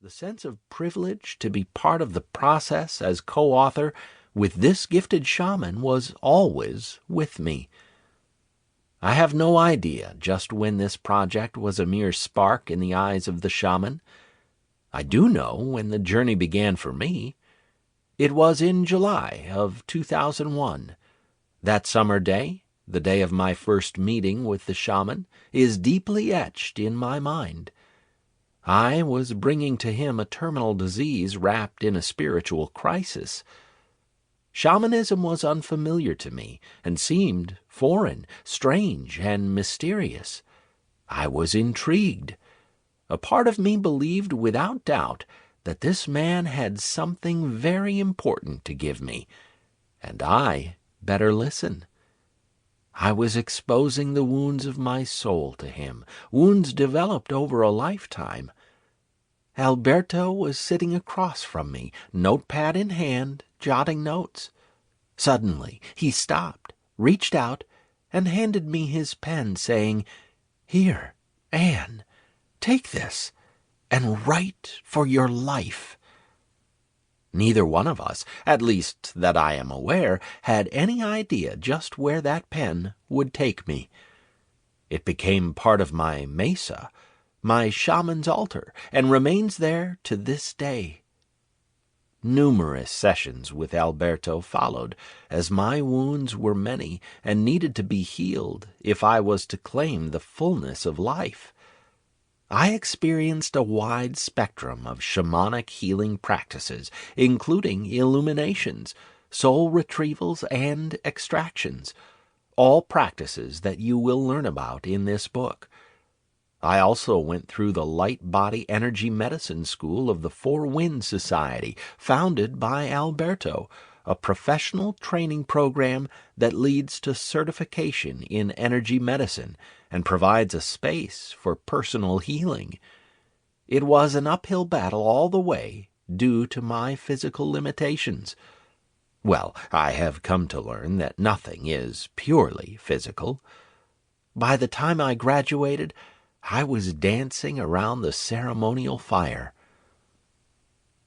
The sense of privilege to be part of the process as co-author with this gifted shaman was always with me. I have no idea just when this project was a mere spark in the eyes of the shaman. I do know when the journey began for me. It was in July of 2001. That summer day, the day of my first meeting with the shaman, is deeply etched in my mind. I was bringing to him a terminal disease wrapped in a spiritual crisis. Shamanism was unfamiliar to me and seemed foreign, strange, and mysterious. I was intrigued. A part of me believed without doubt that this man had something very important to give me, and I better listen. I was exposing the wounds of my soul to him, wounds developed over a lifetime. Alberto was sitting across from me, notepad in hand, jotting notes. Suddenly he stopped, reached out, and handed me his pen, saying, "Here, Anne, take this, and write for your life." Neither one of us, at least that I am aware, had any idea just where that pen would take me. It became part of my mesa, my shaman's altar, and remains there to this day. Numerous sessions with Alberto followed, as my wounds were many and needed to be healed if I was to claim the fullness of life. I experienced a wide spectrum of shamanic healing practices, including illuminations, soul retrievals, and extractions, all practices that you will learn about in this book. I also went through the Light Body Energy Medicine School of the Four Winds Society, founded by Alberto, a professional training program that leads to certification in energy medicine and provides a space for personal healing. It was an uphill battle all the way due to my physical limitations. Well, I have come to learn that nothing is purely physical. By the time I graduated, I was dancing around the ceremonial fire.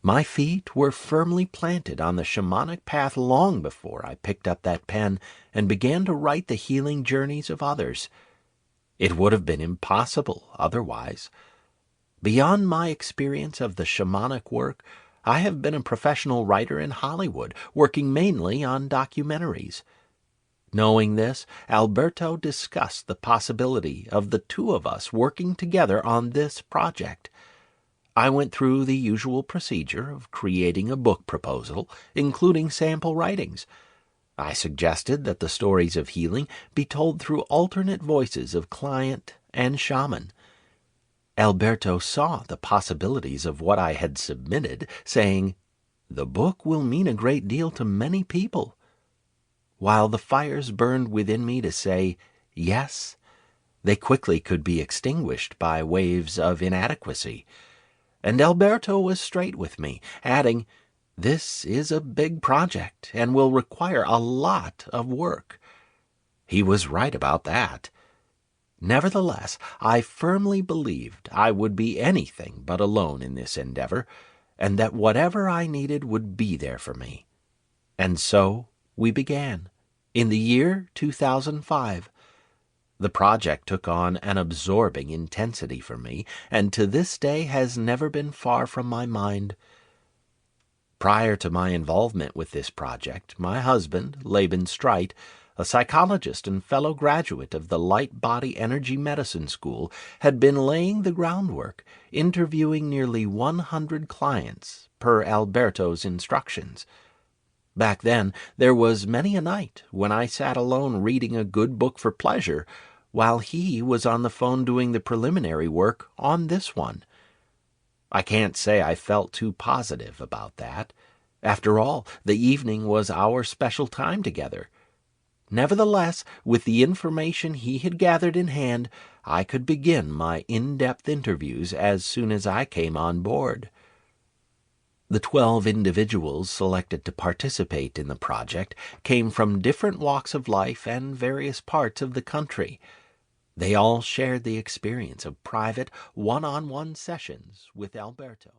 My feet were firmly planted on the shamanic path long before I picked up that pen and began to write the healing journeys of others. It would have been impossible otherwise. Beyond my experience of the shamanic work, I have been a professional writer in Hollywood, working mainly on documentaries. Knowing this, Alberto discussed the possibility of the two of us working together on this project. I went through the usual procedure of creating a book proposal, including sample writings. I suggested that the stories of healing be told through alternate voices of client and shaman. Alberto saw the possibilities of what I had submitted, saying, "The book will mean a great deal to many people." While the fires burned within me to say yes, they quickly could be extinguished by waves of inadequacy. And Alberto was straight with me, adding, "This is a big project and will require a lot of work." He was right about that. Nevertheless, I firmly believed I would be anything but alone in this endeavor, and that whatever I needed would be there for me. And so we began, in the year 2005. The project took on an absorbing intensity for me, and to this day has never been far from my mind. Prior to my involvement with this project, my husband, Laban Streit, a psychologist and fellow graduate of the Light Body Energy Medicine School, had been laying the groundwork, interviewing nearly 100 clients per Alberto's instructions. Back then, there was many a night when I sat alone reading a good book for pleasure, while he was on the phone doing the preliminary work on this one. I can't say I felt too positive about that. After all, the evening was our special time together. Nevertheless, with the information he had gathered in hand, I could begin my in-depth interviews as soon as I came on board. The 12 individuals selected to participate in the project came from different walks of life and various parts of the country. They all shared the experience of private, one-on-one sessions with Alberto.